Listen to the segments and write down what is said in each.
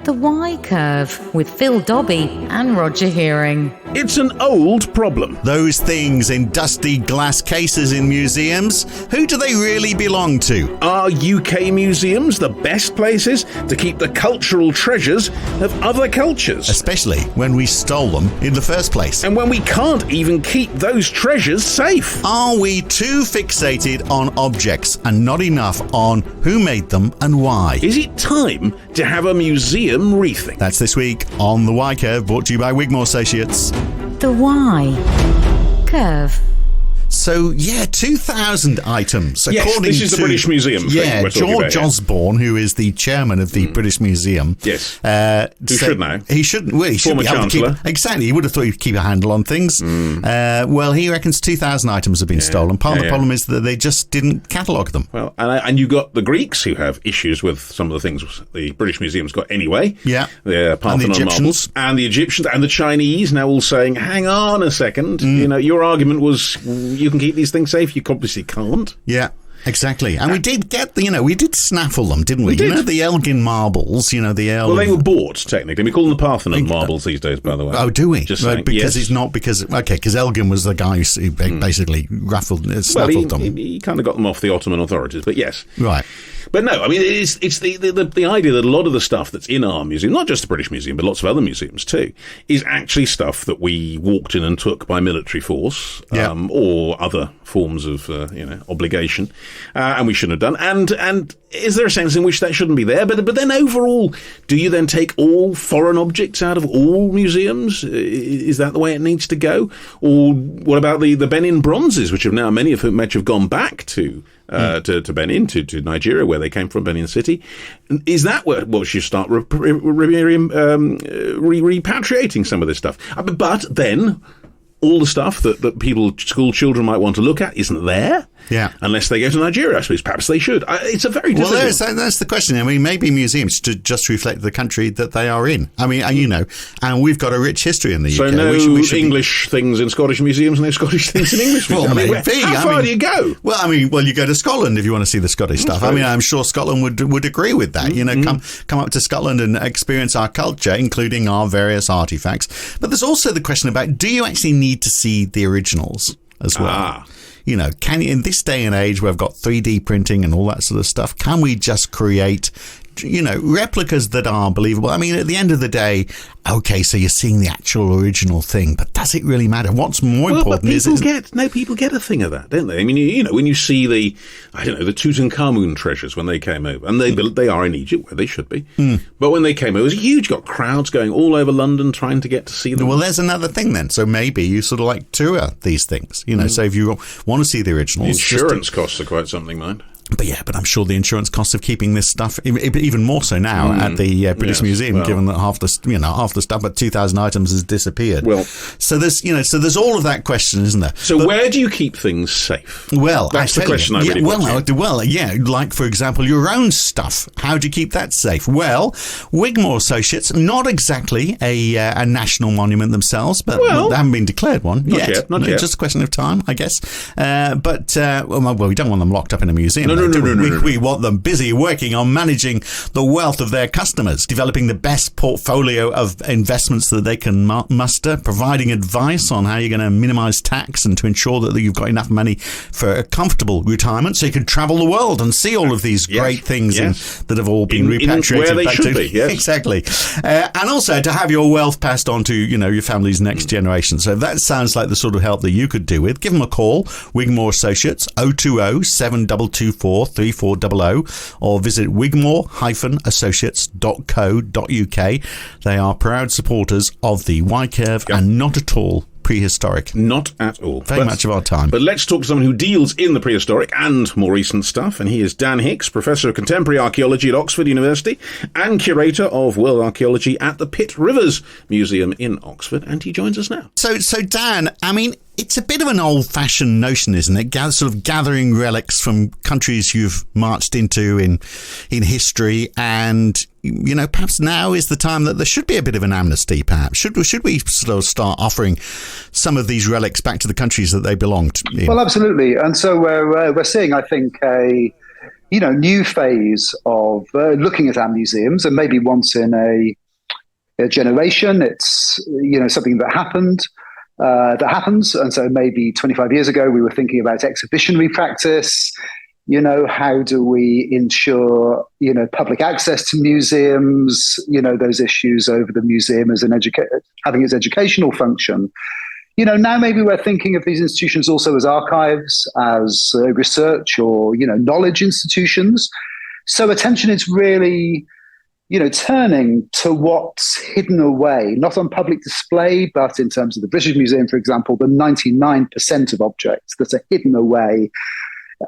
The Y Curve with Phil Dobby and Roger Hearing. It's an old problem. Those things in dusty glass cases in museums, who do they really belong to? Are UK museums the best places to keep the cultural treasures of other cultures? Especially when we stole them in the first place. And when we can't even keep those treasures safe. Are we too fixated on objects and not enough on who made them and why? Is it time to have a museum rethink? That's this week on The Y Curve, brought to you by Wigmore Associates. The Y Curve. So, 2,000 items. Yes, according this is the to, British Museum thing we're talking George about, Osborne, who is the chairman of the British Museum. Yes. Who should know. He shouldn't. Well, he should Former be able to Chancellor. keep, exactly. He would have thought he'd keep a handle on things. Well, he reckons 2,000 items have been stolen. Part of the problem is that they just didn't catalogue them. Well, and you got the Greeks who have issues with some of the things the British Museum's got anyway. Yeah. The Parthenon marbles. And the Egyptians and the Chinese now all saying, hang on a second. You know, your argument was you can keep these things safe. You obviously can't. Yeah. Exactly. And we did get we did snaffle them, didn't we? We did. You know, the Elgin marbles, the Well, they were bought, technically. We call them the Parthenon marbles these days, by the way. Oh, do we? Just saying. Because Yes. it's not because Elgin was the guy who basically snaffled them. He kind of got them off the Ottoman authorities, but yes. Right. But no, I mean, it's the idea that a lot of the stuff that's in our museum, not just the British Museum, but lots of other museums too, is actually stuff that we walked in and took by military force, or other forms of, obligation, and we shouldn't have done. And is there a sense in which that shouldn't be there? But then overall, do you then take all foreign objects out of all museums? Is that the way it needs to go? Or what about the Benin bronzes, which have now many of whom have gone back to Benin, to Nigeria, where they came from, Benin City? Is that where you start repatriating some of this stuff? But then all the stuff that school children might want to look at isn't there. Yeah. Unless they go to Nigeria, I suppose. Perhaps they should. It's a very difficult... Well, that's the question. I mean, maybe museums to just reflect the country that they are in. I mean, and we've got a rich history in the UK. So no English things in Scottish museums, no Scottish things in English museums. Maybe. How far do you go? Well, you go to Scotland if you want to see the Scottish stuff. I mean, I'm sure Scotland would agree with that. Come up to Scotland and experience our culture, including our various artifacts. But there's also the question about, do you actually need to see the originals as well? Can you, in this day and age where we've got 3D printing and all that sort of stuff, can we just create, replicas that are believable? I mean, at the end of the day, okay, so you're seeing the actual original thing, but does it really matter? What's more important is... people get a thing of that, don't they? I mean, when you see the Tutankhamun treasures when they came over, and they are in Egypt, where they should be, but when they came over, it was huge, got crowds going all over London trying to get to see them. Well, there's another thing then. So maybe you sort of tour these things, so if you want to see the originals... Insurance costs are quite something, mind. But I'm sure the insurance costs of keeping this stuff, even more so now at the British Museum, given that half the stuff at 2,000 items has disappeared. Well, so there's all of that question, isn't there? So where do you keep things safe? Well, that's the question I really want to. Well, like for example, your own stuff. How do you keep that safe? Well, Wigmore Associates, not exactly a national monument themselves, but they haven't been declared one yet. Not yet. Just a question of time, I guess. But we don't want them locked up in a museum. No. We want them busy working on managing the wealth of their customers, developing the best portfolio of investments that they can muster, providing advice on how you're going to minimize tax and to ensure that you've got enough money for a comfortable retirement so you can travel the world and see all of these great things that have all been repatriated. Where they should be, yes. Exactly. And also to have your wealth passed on to, your family's next generation. So if that sounds like the sort of help that you could do with, give them a call, Wigmore Associates, 020 7224 3400, or visit wigmore-associates.co.uk. They are proud supporters of the Y Curve and not at all prehistoric. Not at all. Very much of our time. But let's talk to someone who deals in the prehistoric and more recent stuff, and he is Dan Hicks, Professor of Contemporary Archaeology at Oxford University and Curator of World Archaeology at the Pitt Rivers Museum in Oxford, and he joins us now. So Dan, I mean, it's a bit of an old-fashioned notion, isn't it? Sort of gathering relics from countries you've marched into in history, and perhaps now is the time that there should be a bit of an amnesty. Perhaps should we sort of start offering some of these relics back to the countries that they belonged in? Well, absolutely, and so we're seeing, I think, new phase of looking at our museums, and maybe once in a generation. It's something that happens, and so maybe 25 years ago we were thinking about exhibitionary practice. How do we ensure public access to museums? Those issues over the museum as having its educational function. Now maybe we're thinking of these institutions also as archives, as research or knowledge institutions. So attention is really turning to what's hidden away, not on public display, but in terms of the British Museum, for example, the 99% of objects that are hidden away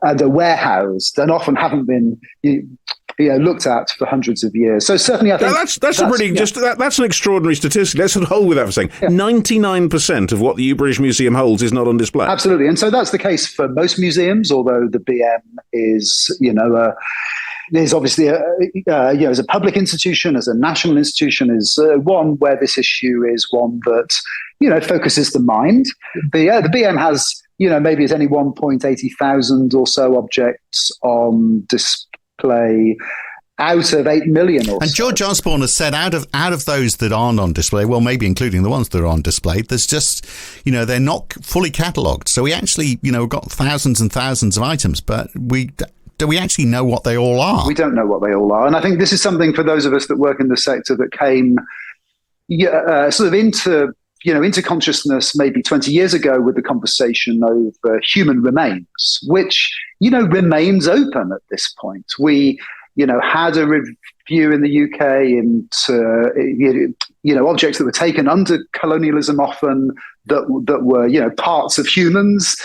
and are warehoused and often haven't been looked at for hundreds of years. So certainly, I think that's an extraordinary statistic. Let's hold with that for a second. 99% of what the British Museum holds is not on display. Absolutely, and so that's the case for most museums. Although the BM is, is obviously as a public institution, as a national institution, is one where this issue is one that focuses the mind. The BM has maybe as any 1.80 thousand or so objects on display out of 8 million or so. And George Osborne has said out of those that aren't on display, well, maybe including the ones that are on display, there's just, they're not fully catalogued. So we actually, got thousands and thousands of items, but do we actually know what they all are? We don't know what they all are. And I think this is something for those of us that work in the sector that came sort of into consciousness maybe 20 years ago with the conversation over human remains, which, remains open at this point. We, had a review in the UK into, objects that were taken under colonialism often that were, parts of humans,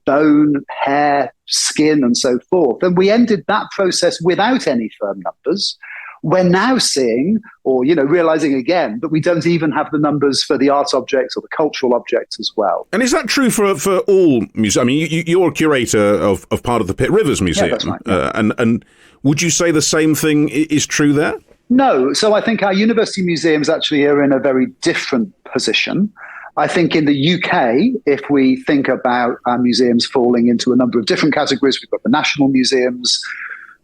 bone, hair, skin, and so forth. And we ended that process without any firm numbers. We're now seeing, or realizing again, that we don't even have the numbers for the art objects or the cultural objects as well. And is that true for all museums? I mean, you're a curator of part of the Pitt Rivers Museum, that's right. And would you say the same thing is true there? No. So I think our university museums actually are in a very different position. I think in the UK, if we think about our museums falling into a number of different categories, we've got the national museums,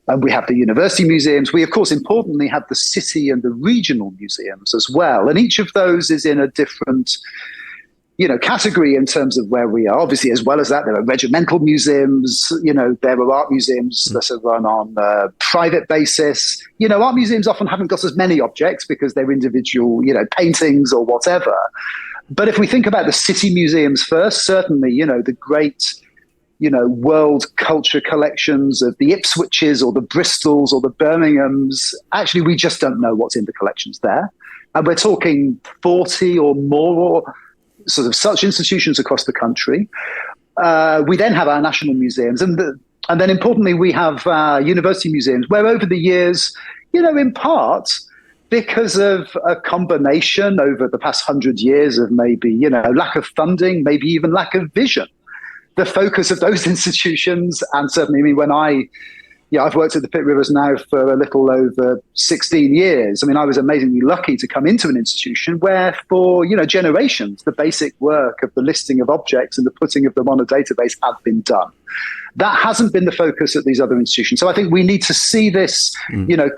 and we have the university museums. We, of course, importantly have the city and the regional museums as well. And each of those is in a different, category in terms of where we are. Obviously, as well as that, there are regimental museums. There are art museums that are run on a private basis. Art museums often haven't got as many objects because they're individual, paintings or whatever. But if we think about the city museums first, certainly, the great world culture collections of the Ipswiches or the Bristols or the Birminghams, actually, we just don't know what's in the collections there. And we're talking 40 or more sort of such institutions across the country. We then have our national museums. And then importantly, we have university museums where over the years, in part, because of a combination over the past 100 years of maybe, lack of funding, maybe even lack of vision, the focus of those institutions, and certainly, when I've worked at the Pitt Rivers now for a little over 16 years. I mean, I was amazingly lucky to come into an institution where for, generations, the basic work of the listing of objects and the putting of them on a database had been done. That hasn't been the focus at these other institutions. So I think we need to see this,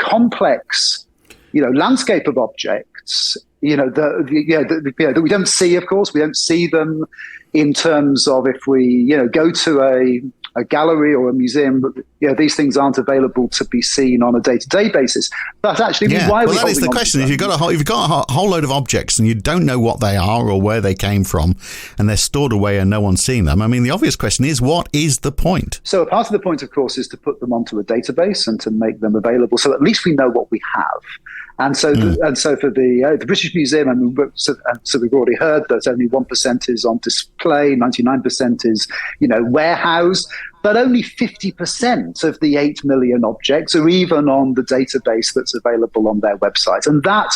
complex, landscape of objects, that we don't see, of course. We don't see them in terms of if we, go to a gallery or a museum, these things aren't available to be seen on a day-to-day basis. That's actually why that is the question. If you've got a whole load of objects and you don't know what they are or where they came from, and they're stored away and no one's seen them, I mean, the obvious question is, what is the point? So a part of the point, of course, is to put them onto a database and to make them available so at least we know what we have. And so, so for the British Museum, so we've already heard that only 1% is on display, 99% is, warehoused, but only 50% of the 8 million objects are even on the database that's available on their website. And that,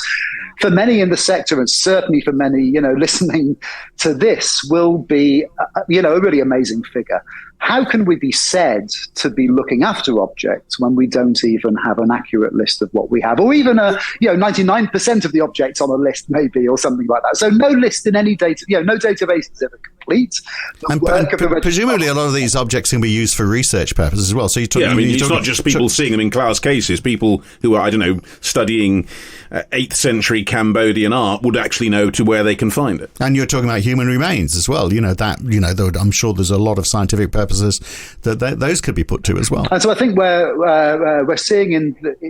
for many in the sector, and certainly for many, listening to this, will be, a really amazing figure. How can we be said to be looking after objects when we don't even have an accurate list of what we have, or even 99% of the objects on a list, maybe, or something like that? So no list in any data, no database is ever complete. complete. Presumably a lot of these objects can be used for research purposes as well. So it's not just people seeing them in class cases. People who are, studying 8th century Cambodian art would actually know to where they can find it. And you're talking about human remains as well. I'm sure there's a lot of scientific purposes that those could be put to as well. And so I think we're seeing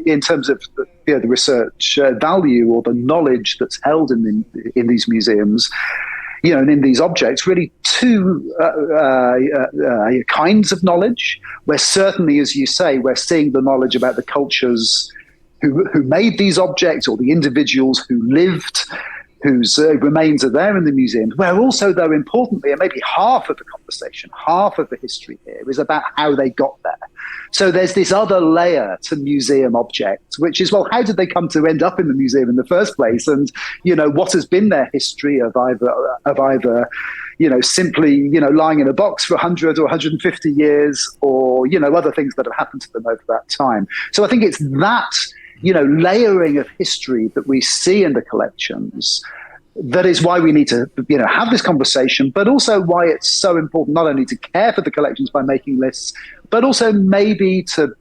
in terms of the research value or the knowledge that's held in these museums, and in these objects, really two kinds of knowledge, where certainly, as you say, we're seeing the knowledge about the cultures who made these objects or the individuals who lived, whose remains are there in the museums, where also, though, importantly, and maybe half of the conversation, half of the history here is about how they got there. So there's this other layer to museum objects, which is, well, how did they come to end up in the museum in the first place? And, what has been their history of either simply, lying in a box for 100 or 150 years, or, other things that have happened to them over that time. So I think it's that, layering of history that we see in the collections that is why we need to, have this conversation, but also why it's so important not only to care for the collections by making lists, but also maybe to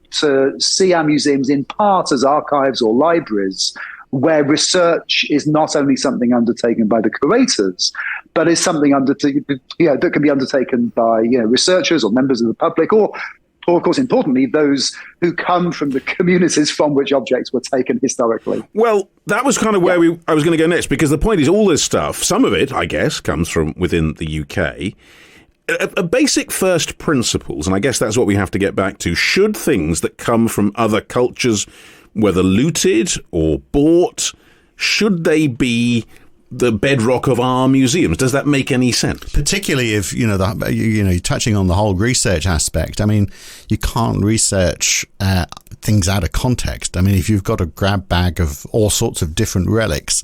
see our museums in part as archives or libraries, where research is not only something undertaken by the curators, but is something that can be undertaken by researchers or members of the public, or of course, importantly, those who come from the communities from which objects were taken historically. Well, that was kind of where I was going to go next, because the point is all this stuff, some of it, I guess, comes from within the UK. A basic first principles, and I guess that's what we have to get back to, should things that come from other cultures, whether looted or bought, should they be the bedrock of our museums? Does that make any sense? Particularly if, you're touching on the whole research aspect. I mean, you can't research things out of context. I mean, if you've got a grab bag of all sorts of different relics,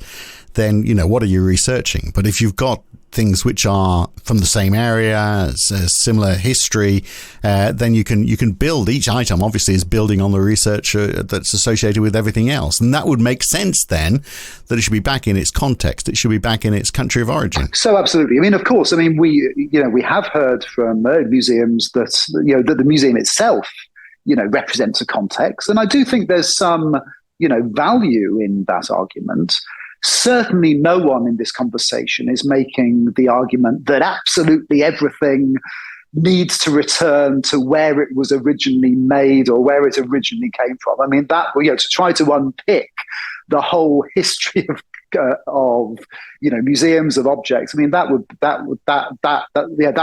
then, what are you researching? But if you've got things which are from the same area, similar history, then you can build. Each item obviously is building on the research that's associated with everything else, and that would make sense then that it should be back in its context. It should be back in its country of origin. So absolutely. I mean, of course. I mean, we have heard from museums that that the museum itself represents a context, and I do think there's some value in that argument. Certainly no one in this conversation is making the argument that absolutely everything needs to return to where it was originally made or where it originally came from. I mean, that, to try to unpick the whole history of museums of objects. I mean, that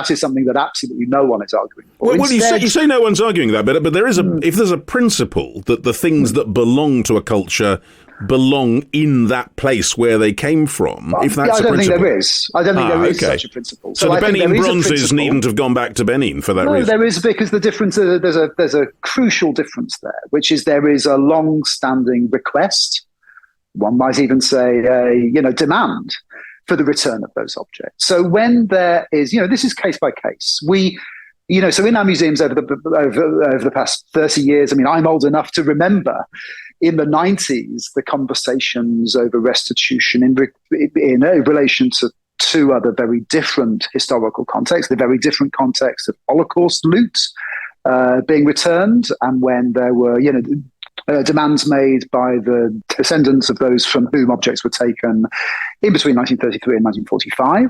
is something that absolutely no one is arguing for. Well, you say no one's arguing that, but there is if there's a principle that the things that belong to a culture belong in that place where they came from, if that's a principle. I don't think there is. I don't think there is such a principle. So the Benin bronzes needn't have gone back to Benin for that reason? No, there is, because the difference, there's a crucial difference there, which is there is a long-standing request, one might even say demand, for the return of those objects. So when there is, this is case by case. So in our museums over the past 30 years, I mean, I'm old enough to remember in the 90s, the conversations over restitution in relation to two other very different historical contexts, the very different context of Holocaust loot being returned, and when there were, demands made by the descendants of those from whom objects were taken in between 1933 and 1945.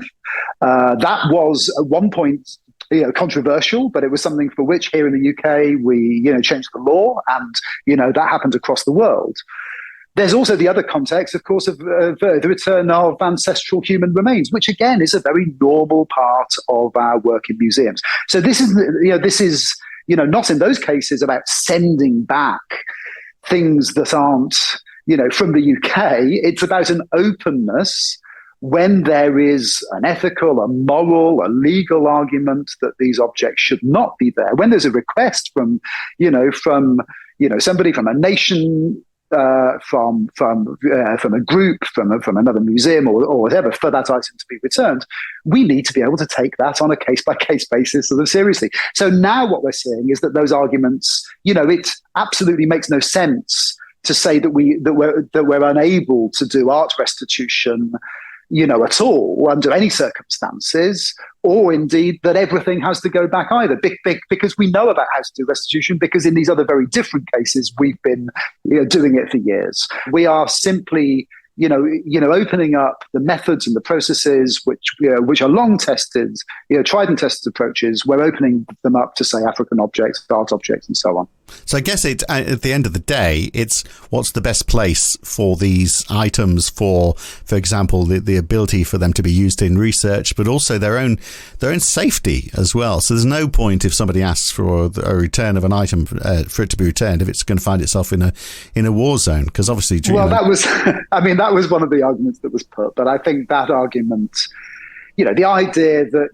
That was at one point controversial, but it was something for which here in the UK we changed the law, and that happened across the world. There's also the other context, of course, of the return of ancestral human remains, which again is a very normal part of our work in museums. So this is not in those cases about sending back things that aren't from the UK. It's about an openness when there is an ethical, a moral, a legal argument that these objects should not be there. When there's a request from somebody, from a nation, from a group, from another museum or whatever, for that item to be returned, we need to be able to take that on a case-by-case basis sort of seriously. So now what we're seeing is that those arguments, it absolutely makes no sense to say that we're unable to do art restitution at all under any circumstances, or indeed that everything has to go back either. Because we know about how to do restitution, because in these other very different cases, we've been doing it for years. We are simply opening up the methods and the processes which are long tested, tried and tested approaches. We're opening them up to, say, African objects, art objects, and so on. So I guess at the end of the day, it's what's the best place for these items for example, the ability for them to be used in research, but also their own safety as well. So there's no point if somebody asks for a return of an item for it to be returned if it's going to find itself in a war zone, because obviously. That was, that was one of the arguments that was put, but I think that argument. The idea that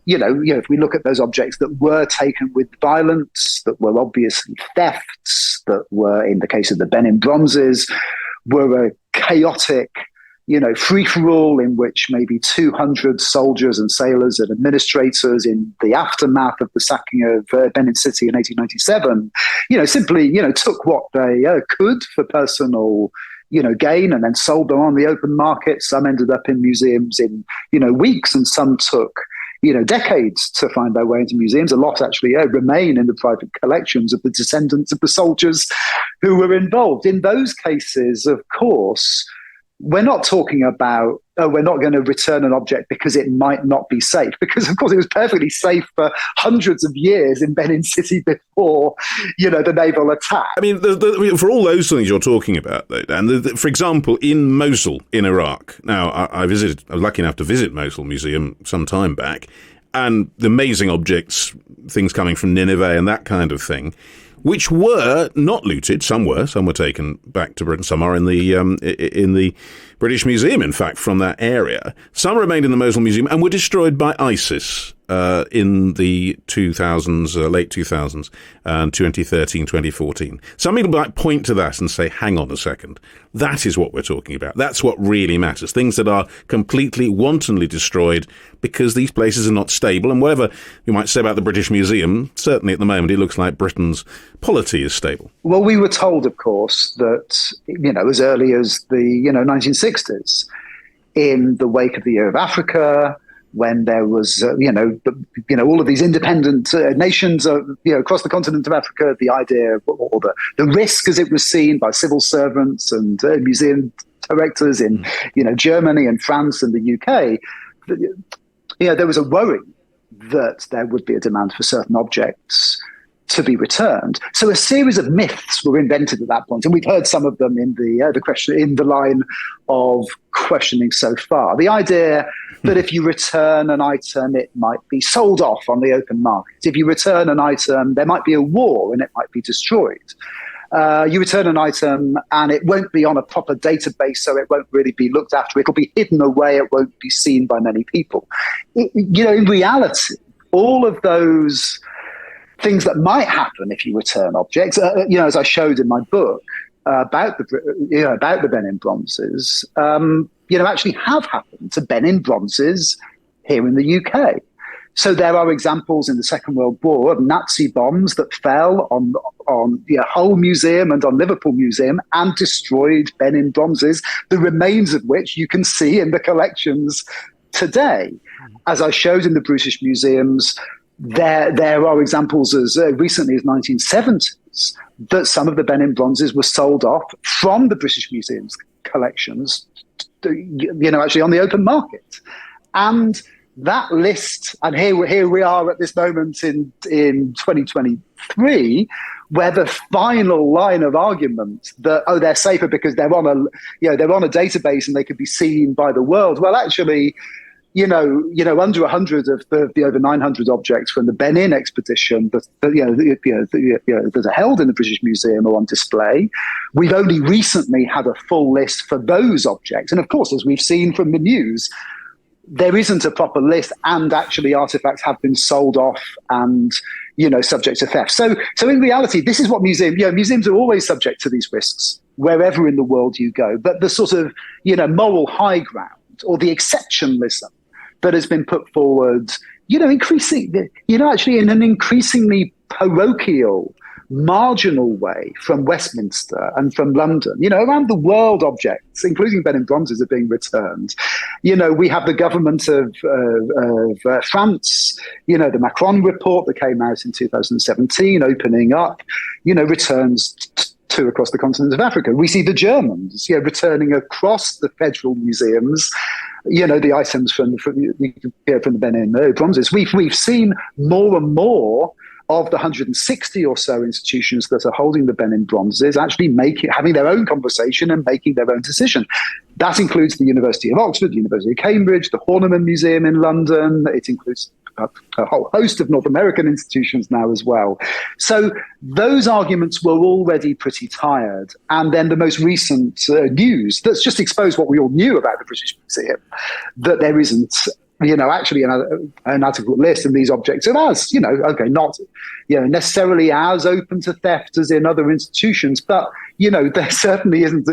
if we look at those objects that were taken with violence, that were obviously thefts, that were, in the case of the Benin bronzes, were a chaotic, free-for-all in which maybe 200 soldiers and sailors and administrators in the aftermath of the sacking of Benin City in 1897, simply, took what they could for personal gain, and then sold them on the open market. Some ended up in museums in, weeks, and some took, decades to find their way into museums. A lot actually remain in the private collections of the descendants of the soldiers who were involved. In those cases, of course, we're not talking about, we're not going to return an object because it might not be safe. Because, of course, it was perfectly safe for hundreds of years in Benin City before, the naval attack. I mean, for all those things you're talking about, though, Dan, for example, in Mosul, in Iraq. Now, I was lucky enough to visit Mosul Museum some time back, and the amazing objects, things coming from Nineveh and that kind of thing, which were not looted. Some were taken back to Britain. Some are in the British Museum, in fact, from that area. Some remained in the Mosul Museum and were destroyed by ISIS in the 2000s, late 2000s, 2013, 2014. Some people might point to that and say, hang on a second, that is what we're talking about. That's what really matters. Things that are completely wantonly destroyed because these places are not stable. And whatever you might say about the British Museum, certainly at the moment it looks like Britain's polity is stable. Well, we were told, of course, that, as early as the, 1960s, in the wake of the Year of Africa, when there was, all of these independent nations, across the continent of Africa, the idea or the risk, as it was seen by civil servants and museum directors in, Germany and France and the UK, there was a worry that there would be a demand for certain objects to be returned. So a series of myths were invented at that point, and we've heard some of them in the question, in the line of questioning so far. The idea that if you return an item, it might be sold off on the open market. If you return an item, there might be a war and it might be destroyed. You return an item and it won't be on a proper database, so it won't really be looked after. It'll be hidden away. It won't be seen by many people. In reality, all of those things that might happen if you return objects, as I showed in my book about the Benin bronzes, actually have happened to Benin bronzes here in the UK. So there are examples in the Second World War of Nazi bombs that fell on Hull Museum and on Liverpool Museum and destroyed Benin bronzes, the remains of which you can see in the collections today. As I showed in the British museums, there are examples as recently as 1970s that some of the Benin bronzes were sold off from the British Museum's collections, actually on the open market. And that list, and here we are at this moment in 2023, where the final line of argument that they're safer because they're on a database and they could be seen by the world. Well, actually, under 100 of the over 900 objects from the Benin expedition that are held in the British Museum are on display. We've only recently had a full list for those objects. And of course, as we've seen from the news, there isn't a proper list, and actually artifacts have been sold off and, subject to theft. So in reality, this is what museums are always subject to these risks wherever in the world you go. But the sort of, moral high ground or the exceptionalism that has been put forward, actually in an increasingly parochial marginal way from Westminster and from London. Around the world, objects, including Ben and bronzes, are being returned. We have the government of France, the Macron report that came out in 2017, opening up, returns to across the continent of Africa. We see the Germans, returning across the federal museums, the items from the Benin bronzes. We've seen more and more of the 160 or so institutions that are holding the Benin bronzes actually having their own conversation and making their own decision. That includes the University of Oxford, the University of Cambridge, the Horniman Museum in London. It includes a whole host of North American institutions now as well. So those arguments were already pretty tired. And then the most recent news that's just exposed what we all knew about the British Museum, that there isn't actually an adequate list of these objects of ours, not, necessarily as open to theft as in other institutions, but, there certainly isn't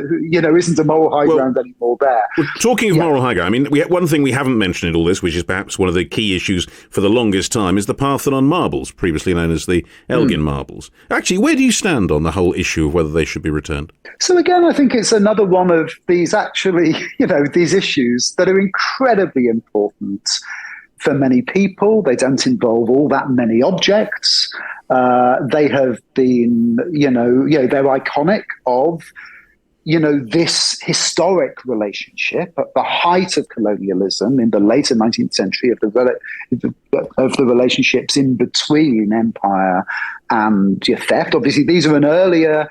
a moral high ground anymore there. Well, talking of moral high ground, one thing we haven't mentioned in all this, which is perhaps one of the key issues for the longest time, is the Parthenon marbles, previously known as the Elgin marbles. Actually, where do you stand on the whole issue of whether they should be returned? So again, I think it's another one of these these issues that are incredibly important for many people. They don't involve all that many objects. They have been, they're iconic of, this historic relationship at the height of colonialism in the later 19th century of the relationships in between empire and theft. Obviously, these are an earlier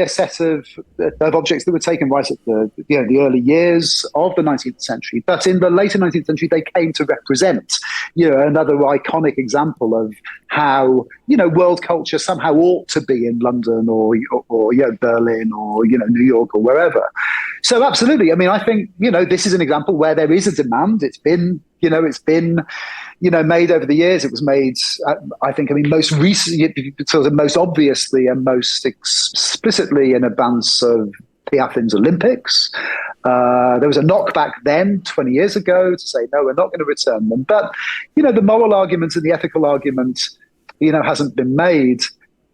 set of objects that were taken right at the early years of the 19th century. But in the later 19th century, they came to represent, another iconic example of how, world culture somehow ought to be in London or Berlin or, New York or wherever. So absolutely. I think, this is an example where there is a demand. It's been made over the years. It was made, most recently, sort of most obviously and most explicitly in advance of the Athens Olympics. There was a knockback then, 20 years ago, to say, no, we're not going to return them. But, the moral argument and the ethical argument, hasn't been made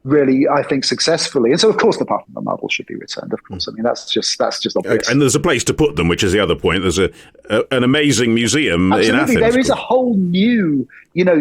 really, I think, successfully. And so, of course, the Parthenon marble should be returned, of course. That's just obvious. And there's a place to put them, which is the other point. There's an amazing museum Absolutely. In Athens. There is a whole new,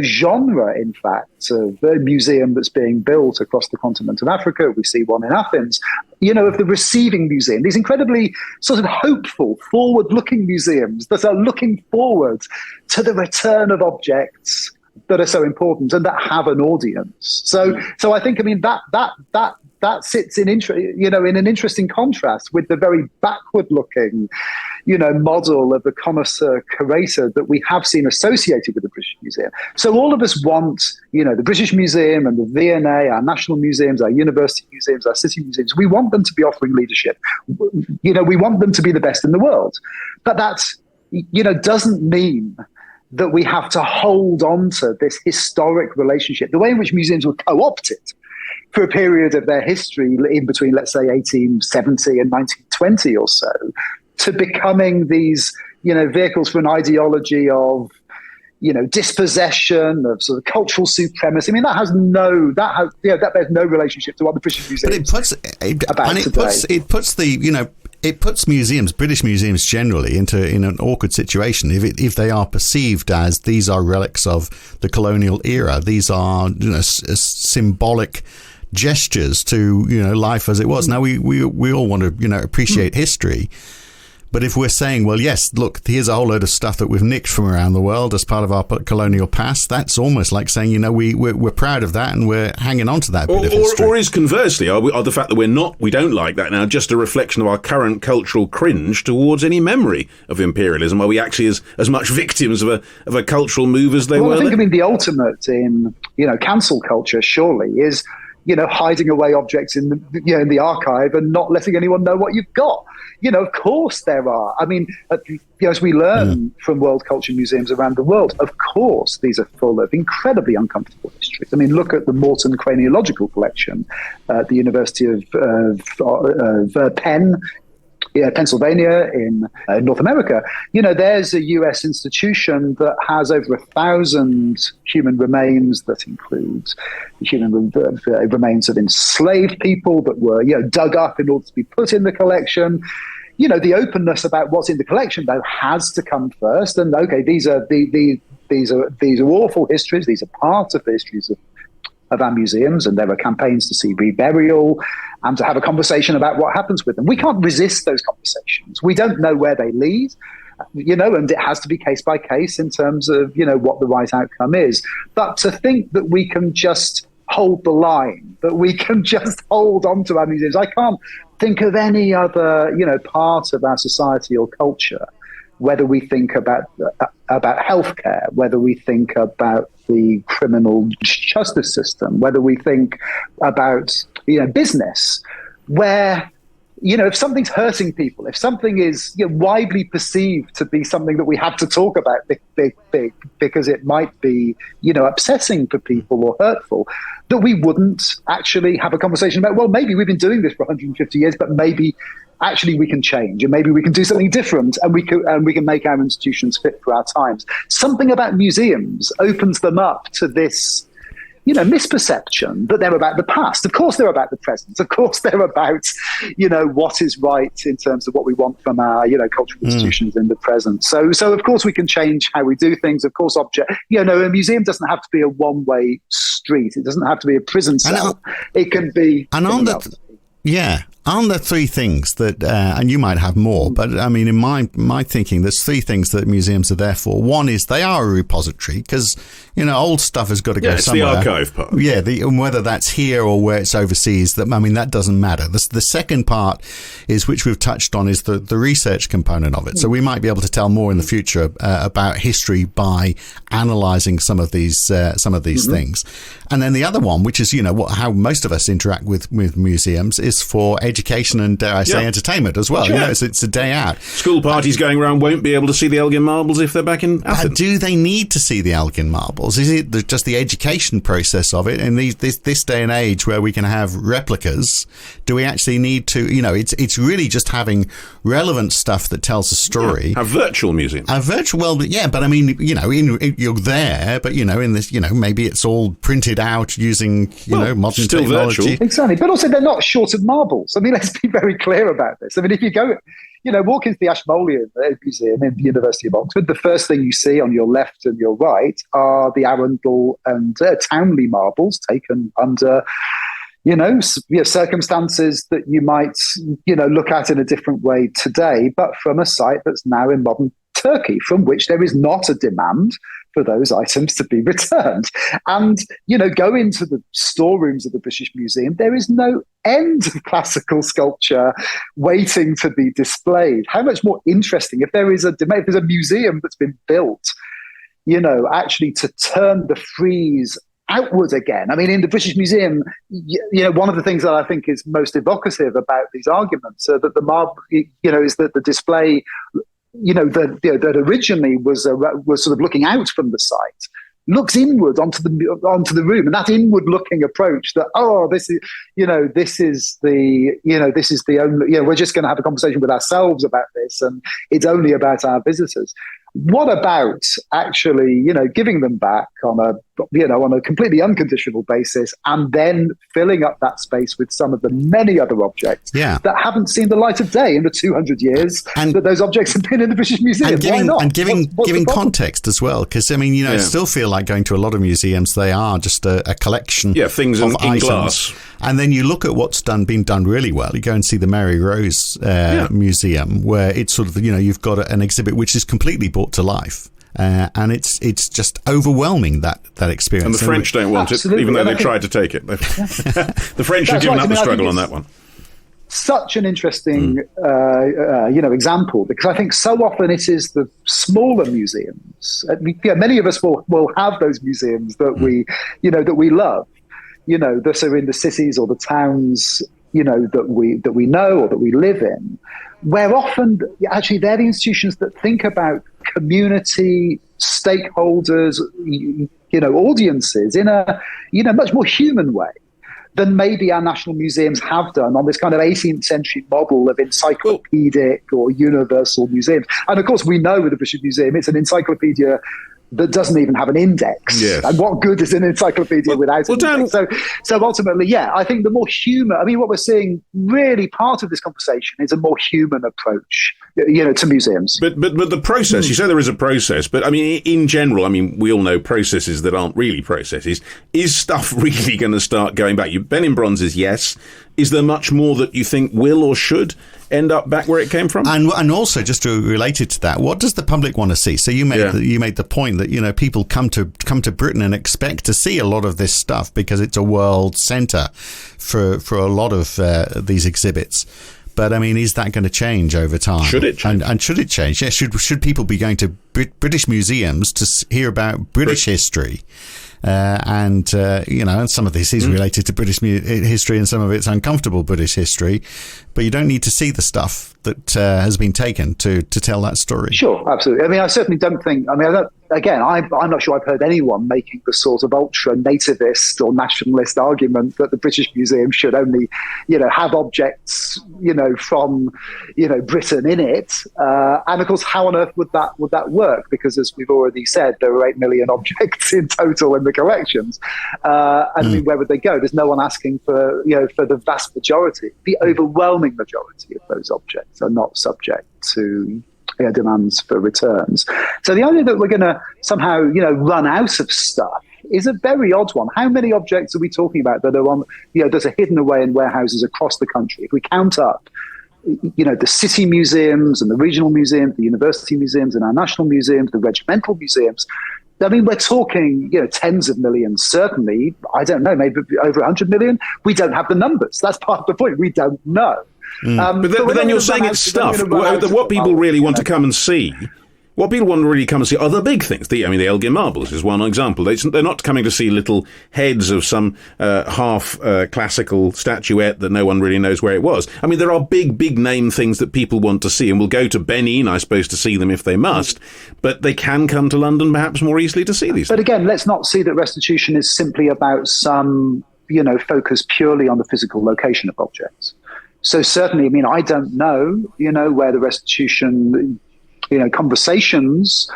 genre, in fact, of a museum that's being built across the continent of Africa. We see one in Athens, of the receiving museum, these incredibly sort of hopeful, forward-looking museums that are looking forward to the return of objects that are so important and that have an audience. So I think, that sits in in an interesting contrast with the very backward-looking, model of the connoisseur curator that we have seen associated with the British Museum. So all of us want, the British Museum and the V&A, our national museums, our university museums, our city museums. We want them to be offering leadership. We want them to be the best in the world. But that, doesn't mean that we have to hold on to this historic relationship, the way in which museums were co-opted for a period of their history in between, let's say, 1870 and 1920 or so, to becoming these, vehicles for an ideology of, dispossession, of sort of cultural supremacy. That bears no relationship to what the British Museum It puts museums, British museums generally, in an awkward situation if they are perceived as these are relics of the colonial era. These are symbolic gestures to life as it was. Now we all want to appreciate history. But if we're saying, well, yes, look, here's a whole load of stuff that we've nicked from around the world as part of our colonial past, that's almost like saying, we're proud of that and we're hanging on to that bit of history. Or is conversely, are the fact that we don't like that now just a reflection of our current cultural cringe towards any memory of imperialism? Are we actually as much victims of a cultural move as they were? I think, the ultimate in, cancel culture surely is, hiding away objects in the archive and not letting anyone know what you've got. Of course there are. As we learn from world culture museums around the world, of course these are full of incredibly uncomfortable histories. Look at the Morton Craniological Collection at the University of Penn Pennsylvania, in North America, there's a US institution that has over 1,000 human remains that includes human remains of enslaved people that were, dug up in order to be put in the collection. The openness about what's in the collection, though, has to come first. And okay, these are awful histories. These are part of the histories of our museums, and there are campaigns to see reburial and to have a conversation about what happens with them. We can't resist those conversations. We don't know where they lead, and it has to be case by case in terms of, what the right outcome is. But to think that we can just hold the line, that we can just hold on to our museums, I can't think of any other, part of our society or culture, whether we think about healthcare, whether we think about the criminal justice system, whether we think about, business, where, if something's hurting people, if something is widely perceived to be something that we have to talk about big, because it might be, upsetting for people or hurtful, that we wouldn't actually have a conversation about, well, maybe we've been doing this for 150 years, but maybe actually we can change, and maybe we can do something different, and we can make our institutions fit for our times. Something about museums opens them up to this, misperception that they're about the past. Of course they're about the present. Of course they're about, what is right in terms of what we want from our, cultural institutions in the present. So of course we can change how we do things. Of course, a museum doesn't have to be a one-way street. It doesn't have to be a prison cell. It can be. And on that, aren't there three things that, and you might have more, but I mean, in my thinking, there's three things that museums are there for. One is they are a repository, because, old stuff has got to go somewhere. It's the archive part. Yeah, and whether that's here or where it's overseas, that doesn't matter. The second part is, which we've touched on, is the research component of it. So we might be able to tell more in the future about history by analysing some of these things. And then the other one, which is, how most of us interact with museums, is for education and, dare I say, entertainment as well. Sure. It's a day out. School parties going around won't be able to see the Elgin Marbles if they're back in Athens. Do they need to see the Elgin Marbles? Is it just the education process of it? In this day and age where we can have replicas, do we actually need to, it's really just having relevant stuff that tells a story. A virtual museum. A virtual, but I mean, you're there, but, in this, maybe it's all printed out using, modern technology. Virtual. Exactly. But also they're not short of marbles. I mean, let's be very clear about this. I mean, if you go, walk into the Ashmolean Museum in the University of Oxford, the first thing you see on your left and your right are the Arundel and Townley marbles taken under, circumstances that you might, look at in a different way today, but from a site that's now in modern Turkey, from which there is not a demand for those items to be returned. And, go into the storerooms of the British Museum, there is no end of classical sculpture waiting to be displayed. How much more interesting if there's a museum that's been built, actually to turn the frieze outward again. I mean, in the British Museum, one of the things that I think is most evocative about these arguments are that the marble, is that the display, that originally was sort of looking out from the site, looks inward onto the room, and that inward-looking approach that this is the only, we're just going to have a conversation with ourselves about this, and it's only about our visitors. What about actually, giving them back on a completely unconditional basis, and then filling up that space with some of the many other objects that haven't seen the light of day in the 200 years that those objects have been in the British Museum? Why not? And giving What's context as well, because I mean, I still feel like going to a lot of museums, they are just a collection things of in items. glass. And then you look at what's been done really well. You go and see the Mary Rose Museum, where it's sort of, you've got an exhibit which is completely brought to life. And it's just overwhelming, that experience. And the French don't want it, even though they tried to take it. The French have given up the struggle on that one. Such an interesting, example, because I think so often it is the smaller museums. Many of us will have those museums that we love, that are in the cities or the towns, that we know or that we live in, where often actually they're the institutions that think about community, stakeholders, audiences in a much more human way than maybe our national museums have done on this kind of 18th century model of encyclopedic or universal museums. And of course, we know with the British Museum, it's an encyclopedia that doesn't even have an index. Yes. And what good is an encyclopedia without an index? So ultimately, yeah, I think the more human, what we're seeing really part of this conversation is a more human approach, to museums. But the process, you say there is a process, but in general, we all know processes that aren't really processes. Is stuff really going to start going back? Ben in bronzes, yes. Is there much more that you think will or should end up back where it came from? And also, just related to that, what does the public want to see? So you made the point that people come to Britain and expect to see a lot of this stuff because it's a world centre for a lot of these exhibits. But is that going to change over time? Should it change? And should it change? Yeah. Should people be going to British museums to hear about British history? And some of this is related to British history and some of it's uncomfortable British history. But you don't need to see the stuff that has been taken to tell that story. Sure, absolutely. I certainly don't think, I'm not sure I've heard anyone making the sort of ultra nativist or nationalist argument that the British Museum should only, have objects, from, Britain in it. And of course, how on earth would that work? Because as we've already said, there are 8 million objects in total in the collections. Where would they go? There's no one asking for the vast majority, the overwhelming majority of those objects are not subject to demands for returns. So the idea that we're going to somehow, run out of stuff is a very odd one. How many objects are we talking about that are on, there's a hidden away in warehouses across the country? If we count up, the city museums and the regional museums, the university museums and our national museums, the regimental museums, we're talking, tens of millions, certainly. I don't know, maybe over 100 million. We don't have the numbers. That's part of the point. We don't know. But then you're saying it's stuff. What people really want to come and see, what people want to really come and see are the big things. The Elgin Marbles is one example. They're not coming to see little heads of some half classical statuette that no one really knows where it was. There are big name things that people want to see and will go to Benin, I suppose, to see them if they must. But they can come to London perhaps more easily to see these things. But again, let's not see that restitution is simply about some, focus purely on the physical location of objects. So certainly, I don't know, where the restitution, conversations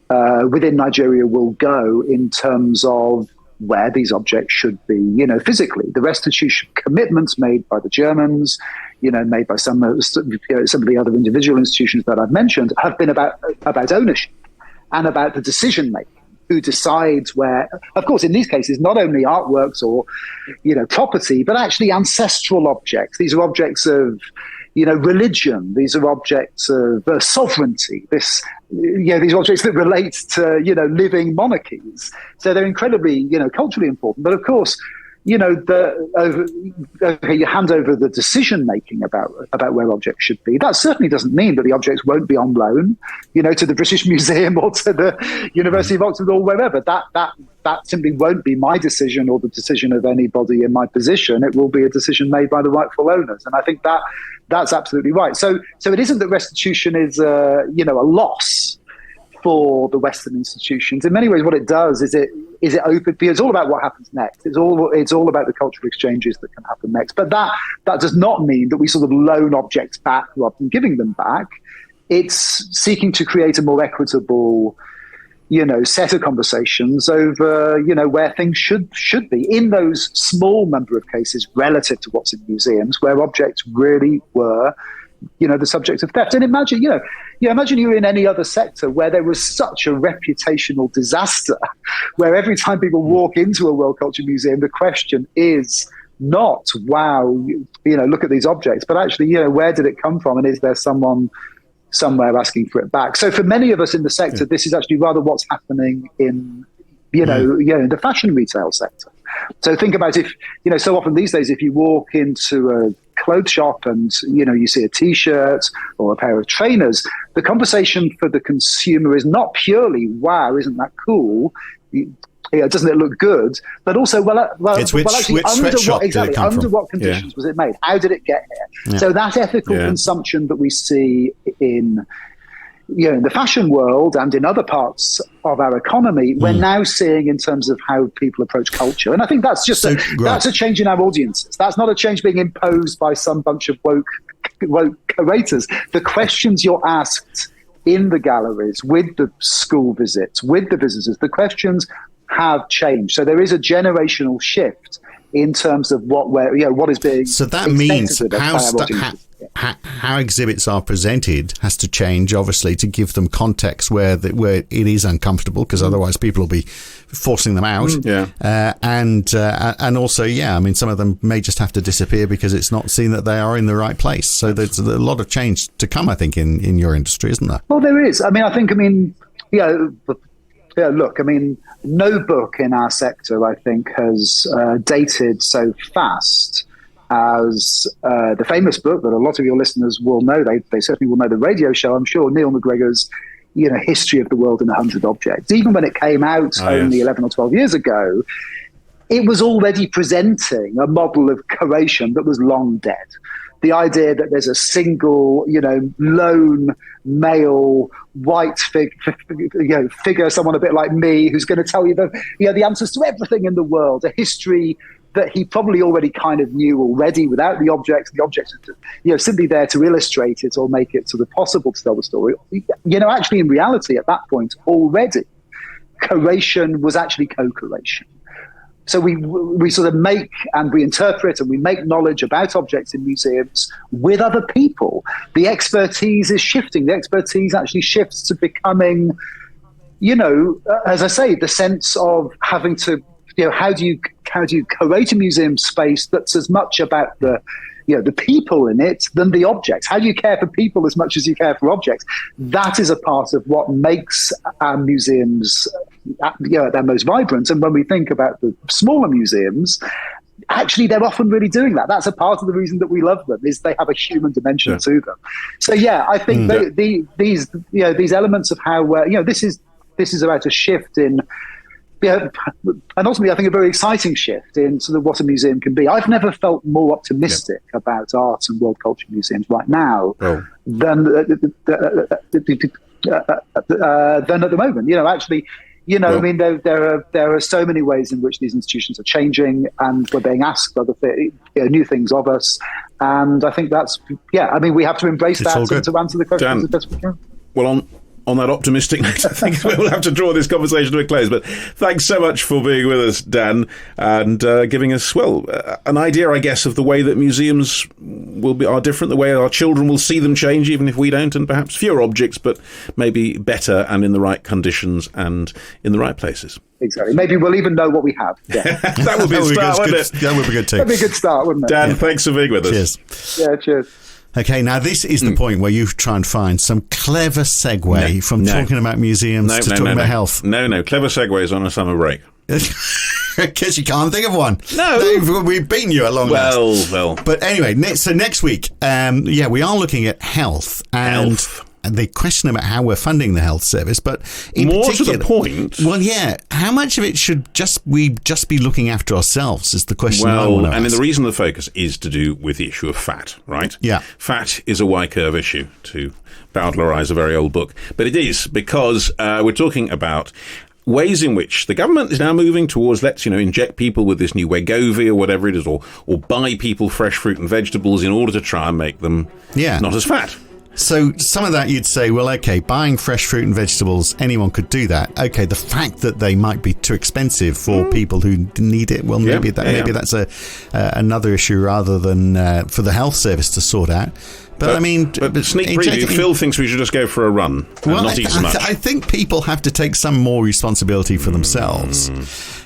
within Nigeria will go in terms of where these objects should be, physically. The restitution commitments made by the Germans, made by some of the other individual institutions that I've mentioned, have been about ownership and about the decision making. Who decides where, of course, in these cases, not only artworks or, property, but actually ancestral objects. These are objects of, religion. These are objects of sovereignty. These are objects that relate to, living monarchies. So they're incredibly, culturally important. But of course, you hand over the decision making about where objects should be. That certainly doesn't mean that the objects won't be on loan, to the British Museum or to the University of Oxford or wherever. That simply won't be my decision or the decision of anybody in my position. It will be a decision made by the rightful owners, and I think that's absolutely right. So it isn't that restitution is a loss for the Western institutions. In many ways, what it does is it open, because it's all about what happens next. It's all about the cultural exchanges that can happen next. But that does not mean that we sort of loan objects back rather than giving them back. It's seeking to create a more equitable, set of conversations over, where things should be in those small number of cases relative to what's in museums, where objects really were, the subject of theft. And imagine, imagine you're in any other sector where there was such a reputational disaster, where every time people walk into a World Culture Museum, the question is not, wow, look at these objects, but actually, where did it come from? And is there someone somewhere asking for it back? So for many of us in the sector, this is actually rather what's happening in, in the fashion retail sector. So think about if, so often these days, if you walk into a clothes shop and, you see a T-shirt or a pair of trainers, the conversation for the consumer is not purely, wow, isn't that cool? Doesn't it look good? But also, actually, under what conditions was it made? How did it get here? Yeah. So that ethical consumption that we see in in the fashion world and in other parts of our economy, we're now seeing in terms of how people approach culture. And I think that's just that's a change in our audiences. That's not a change being imposed by some bunch of woke curators. The questions you're asked in the galleries, with the school visits, with the visitors, the questions have changed. So there is a generational shift in terms of what is being. So that means how exhibits are presented has to change, obviously, to give them context where it is uncomfortable, because otherwise people will be forcing them out. And also, some of them may just have to disappear because it's not seen that they are in the right place. So there's a lot of change to come, I think, in your industry, isn't there? Well, there is. Look, no book in our sector, I think, has dated so fast as the famous book that a lot of your listeners will know. They certainly will know the radio show, I'm sure, Neil McGregor's History of the World in 100 Objects. Even when it came out only 11 or 12 years ago, it was already presenting a model of curation that was long dead. The idea that there's a single, lone male white figure, someone a bit like me, who's going to tell you the answers to everything in the world, a history that he probably already kind of knew already without the objects. The objects are simply there to illustrate it or make it sort of possible to tell the story. Actually, in reality, at that point already, curation was actually co-curation. So we sort of make and we interpret and we make knowledge about objects in museums with other people. The expertise is shifting. The expertise actually shifts to becoming, as I say, the sense of having to, how do you curate a museum space that's as much about the people in it than the objects? How do you care for people as much as you care for objects? That is a part of what makes our museums at their most vibrant. And when we think about the smaller museums, actually they're often really doing that. That's a part of the reason that we love them, is they have a human dimension to them. So I think these elements of how this is about a shift in. And ultimately, I think a very exciting shift in sort of what a museum can be. I've never felt more optimistic about art and world culture museums right now than at the moment. There are so many ways in which these institutions are changing, and we're being asked new things of us. And I think that's we have to embrace that to answer the questions as best we can. Well, on that optimistic note, I think we'll have to draw this conversation to a close. But thanks so much for being with us, Dan, and giving us, an idea, I guess, of the way that museums are different, the way our children will see them change, even if we don't, and perhaps fewer objects, but maybe better and in the right conditions and in the right places. Exactly. Maybe we'll even know what we have. Yeah. That would be a start, wouldn't it? That would be a good tip. That'd be a good start, wouldn't it? Dan, thanks for being with us. Cheers. Yeah, cheers. Okay, now this is the point where you try and find some clever segue from talking about museums to talking about health. No, clever segues on a summer break. Because you can't think of one. No. We've beaten you at long last. Well. But anyway, next week, we are looking at health and the question about how we're funding the health service, but more to the point. Well, how much of it should we just be looking after ourselves is the question I want to ask. And the reason the focus is to do with the issue of fat, right? Yeah. Fat is a Y-curve issue, to bowdlerize a very old book. But it is, because we're talking about ways in which the government is now moving towards, let's inject people with this new Wegovy or whatever it is, or buy people fresh fruit and vegetables in order to try and make them not as fat. So some of that you'd say, well, okay, buying fresh fruit and vegetables, anyone could do that. Okay, the fact that they might be too expensive for people who need it, well, maybe that's another issue rather than for the health service to sort out. But sneak preview, Phil thinks we should just go for a run and not eat so much. I think people have to take some more responsibility for themselves.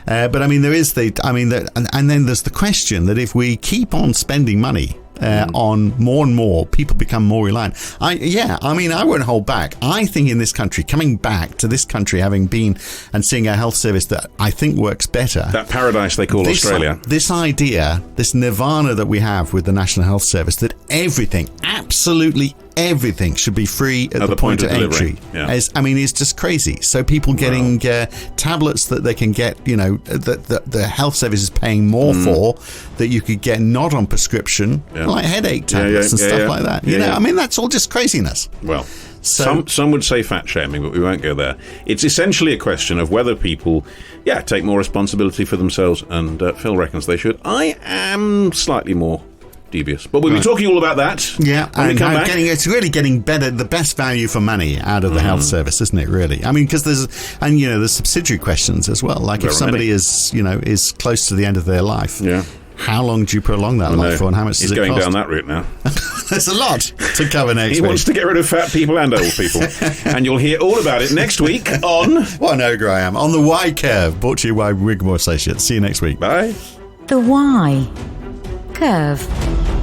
But there is and then there's the question that if we keep on spending money on more and more, people become more reliant. I won't hold back. I think in this country, coming back to this country, having been and seeing a health service that I think works better. That paradise they call Australia. This idea, this nirvana that we have with the National Health Service, that everything, absolutely everything should be free at the point of entry. Yeah. Is just crazy. So people getting tablets that they can get, that the health service is paying more for, that you could get not on prescription, like headache tablets and stuff like that. That's all just craziness. Well, Some would say fat shaming, but we won't go there. It's essentially a question of whether people, take more responsibility for themselves, and Phil reckons they should. I am slightly more dubious, but we'll be talking all about that. Yeah, when we come back. It's really getting better, the best value for money out of the health service, isn't it? Really, I mean, because there's subsidiary questions as well. Like if somebody is close to the end of their life, how long do you prolong that life for, and how much does it cost? He's going down that route now. There's a lot to cover next week. He wants to get rid of fat people and old people. And you'll hear all about it next week on... What an ogre I am. On The Y Curve, brought to you by Wigmore Associates. See you next week. Bye. The Y Curve.